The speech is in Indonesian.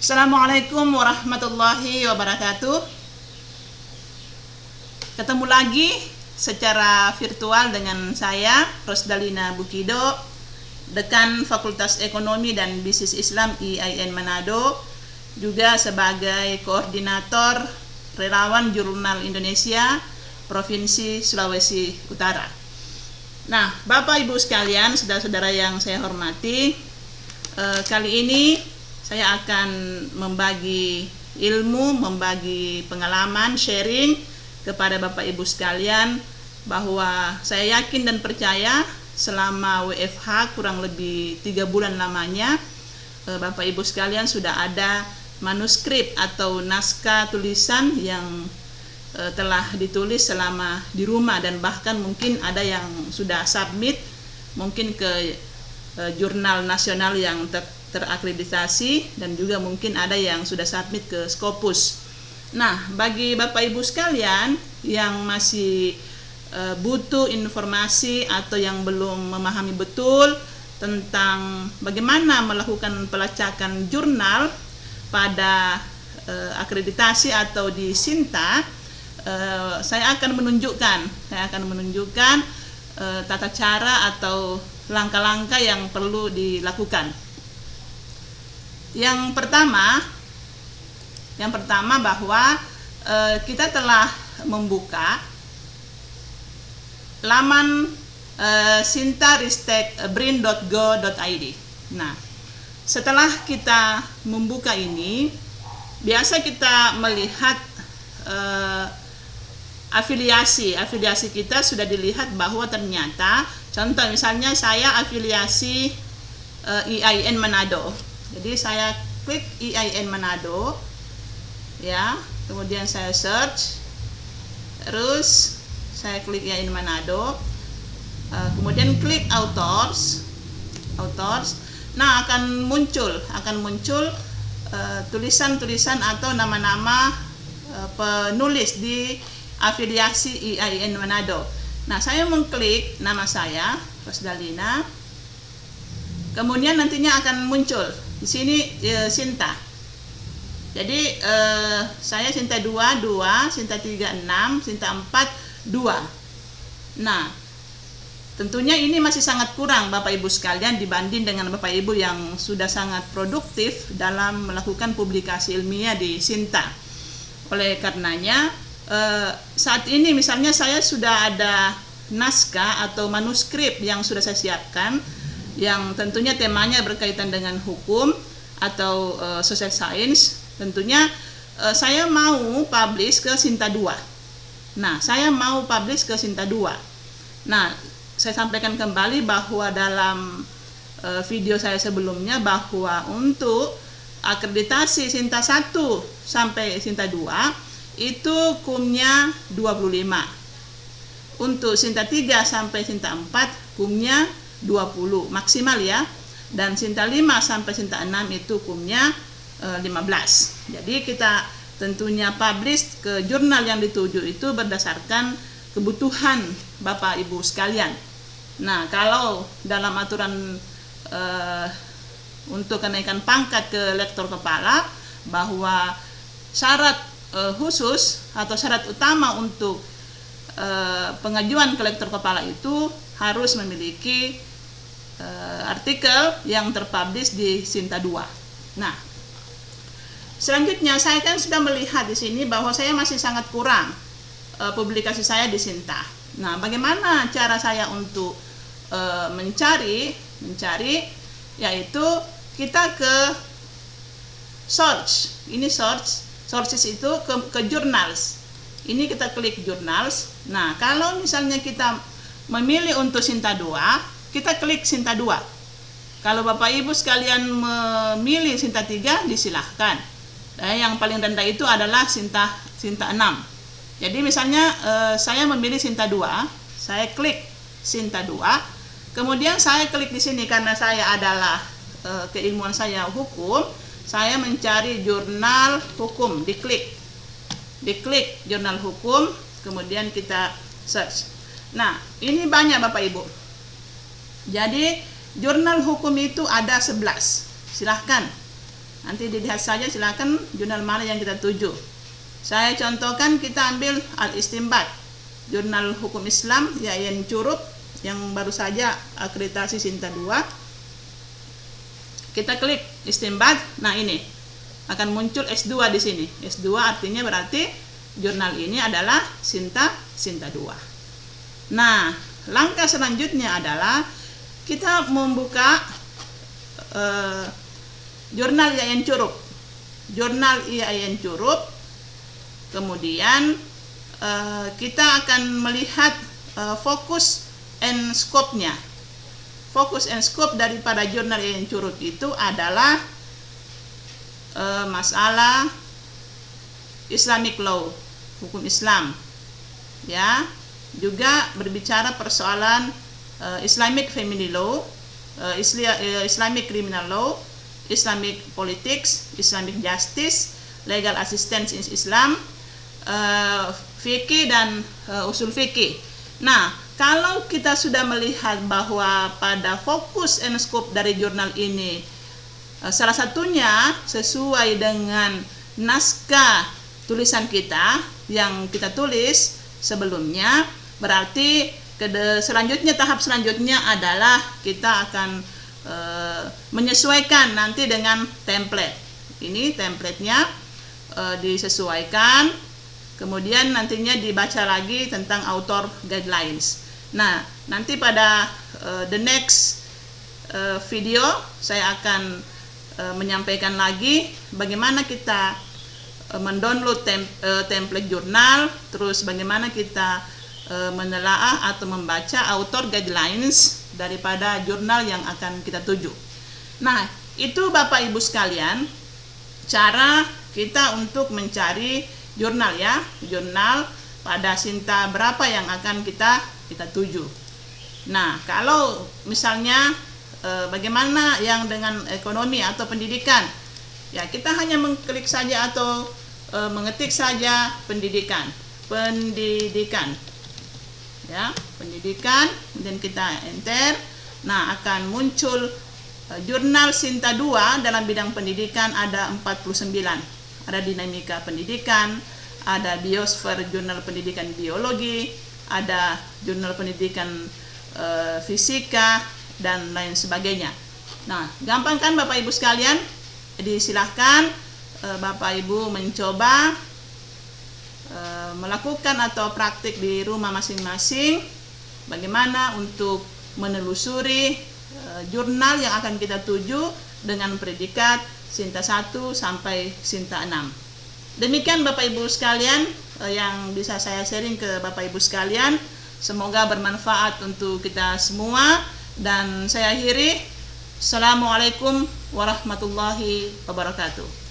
Assalamualaikum warahmatullahi wabarakatuh. Ketemu lagi secara virtual dengan saya, Rosdalina Bukido, Dekan Fakultas Ekonomi dan Bisnis Islam IAIN Manado, juga sebagai Koordinator Relawan Jurnal Indonesia Provinsi Sulawesi Utara. Nah, Bapak Ibu sekalian, saudara-saudara yang saya hormati, kali ini saya akan membagi ilmu, membagi pengalaman, sharing kepada Bapak Ibu sekalian bahwa saya yakin dan percaya selama WFH kurang lebih 3 bulan lamanya, Bapak Ibu sekalian sudah ada manuskrip atau naskah tulisan yang telah ditulis selama di rumah, dan bahkan mungkin ada yang sudah submit mungkin ke jurnal nasional yang terakreditasi, dan juga mungkin ada yang sudah submit ke Scopus. Nah, bagi Bapak Ibu sekalian yang masih butuh informasi atau yang belum memahami betul tentang bagaimana melakukan pelacakan jurnal pada akreditasi atau di Sinta, saya akan menunjukkan tata cara atau langkah-langkah yang perlu dilakukan. Yang pertama bahwa kita telah membuka laman sintaristekbrin.go.id. Nah, setelah kita membuka ini, biasa kita melihat afiliasi kita sudah dilihat bahwa ternyata, contoh misalnya saya afiliasi IAIN Manado. Jadi saya klik IAIN Manado, ya, kemudian saya search, terus saya klik IAIN Manado, kemudian klik authors. Nah, akan muncul tulisan-tulisan atau nama-nama penulis di afiliasi IAIN Manado. Nah, saya mengklik nama saya, Rosdalina. Kemudian nantinya akan muncul di sini Sinta. Jadi saya Sinta 2, Sinta 3, 6, Sinta 4, 2. Nah, tentunya ini masih sangat kurang Bapak Ibu sekalian dibanding dengan Bapak Ibu yang sudah sangat produktif dalam melakukan publikasi ilmiah di Sinta. Oleh karenanya, saat ini misalnya saya sudah ada naskah atau manuskrip yang sudah saya siapkan, yang tentunya temanya berkaitan dengan hukum atau social science. Tentunya saya mau publish ke Sinta 2. Nah, Nah, saya sampaikan kembali bahwa dalam video saya sebelumnya bahwa untuk akreditasi Sinta 1 sampai Sinta 2 itu kumnya 25. Untuk Sinta 3 sampai Sinta 4 kumnya 20 maksimal, ya. Dan Sinta 5 sampai Sinta 6 itu kumnya 15. Jadi kita tentunya publish ke jurnal yang dituju itu berdasarkan kebutuhan Bapak Ibu sekalian. Nah, kalau dalam aturan untuk kenaikan pangkat ke lektor kepala, bahwa syarat khusus atau syarat utama untuk pengajuan ke lektor kepala itu harus memiliki artikel yang terpublish di Sinta 2. Nah, selanjutnya saya kan sudah melihat di sini bahwa saya masih sangat kurang publikasi saya di Sinta. Nah, bagaimana cara saya untuk mencari, yaitu kita ke search. Ini sources itu ke journals. Ini kita klik journals. Nah, kalau misalnya kita memilih untuk Sinta 2, kita klik Sinta 2. Kalau Bapak Ibu sekalian memilih Sinta 3, disilahkan. Nah, yang paling rendah itu adalah Sinta 6. Jadi misalnya saya memilih Sinta 2, saya klik Sinta 2, kemudian saya klik di sini karena saya adalah keilmuan saya hukum, saya mencari jurnal hukum, diklik jurnal hukum, kemudian kita search. Nah, ini banyak Bapak Ibu. Jadi jurnal hukum itu ada 11. Silahkan Nanti dilihat saja silakan jurnal mana yang kita tuju. Saya contohkan, kita ambil Al-Istinbat, jurnal hukum Islam IAIN Curup yang baru saja akreditasi Sinta 2. Kita klik Istinbat. Nah, ini akan muncul S2 di sini. S2 artinya berarti jurnal ini adalah Sinta 2. Nah, langkah selanjutnya adalah kita membuka jurnal IAIN Curup. Jurnal IAIN Curup. Kemudian kita akan melihat fokus and scope-nya. Fokus and scope daripada jurnal IAIN Curup itu adalah masalah Islamic law, hukum Islam. Ya, juga berbicara persoalan Islamic family law, Islamic criminal law, Islamic politics, Islamic justice, legal assistance in Islam, fikih dan usul fikih. Nah, kalau kita sudah melihat bahwa pada fokus and scope dari jurnal ini salah satunya sesuai dengan naskah tulisan kita yang kita tulis sebelumnya, berarti selanjutnya, tahap selanjutnya adalah kita akan menyesuaikan nanti dengan template. Ini templatenya disesuaikan, kemudian nantinya dibaca lagi tentang author guidelines. Nah, nanti pada the next video saya akan menyampaikan lagi bagaimana kita mendownload template jurnal, terus bagaimana kita menelaah atau membaca author guidelines daripada jurnal yang akan kita tuju. Nah, itu Bapak Ibu sekalian cara kita untuk mencari jurnal, ya, jurnal pada Sinta berapa yang akan kita tuju. Nah, kalau misalnya bagaimana yang dengan ekonomi atau pendidikan, ya kita hanya mengklik saja atau mengetik saja pendidikan, ya, pendidikan, kemudian kita enter. Nah, akan muncul jurnal Sinta 2 dalam bidang pendidikan ada 49. Ada dinamika pendidikan, ada biosfer jurnal pendidikan biologi, ada jurnal pendidikan fisika dan lain sebagainya. Nah, gampang kan Bapak Ibu sekalian? Jadi silahkan Bapak Ibu mencoba melakukan atau praktik di rumah masing-masing bagaimana untuk menelusuri jurnal yang akan kita tuju dengan predikat Sinta 1 sampai Sinta 6. Demikian Bapak Ibu sekalian yang bisa saya sharing ke Bapak Ibu sekalian. Semoga bermanfaat untuk kita semua, dan saya akhiri. Assalamualaikum warahmatullahi wabarakatuh.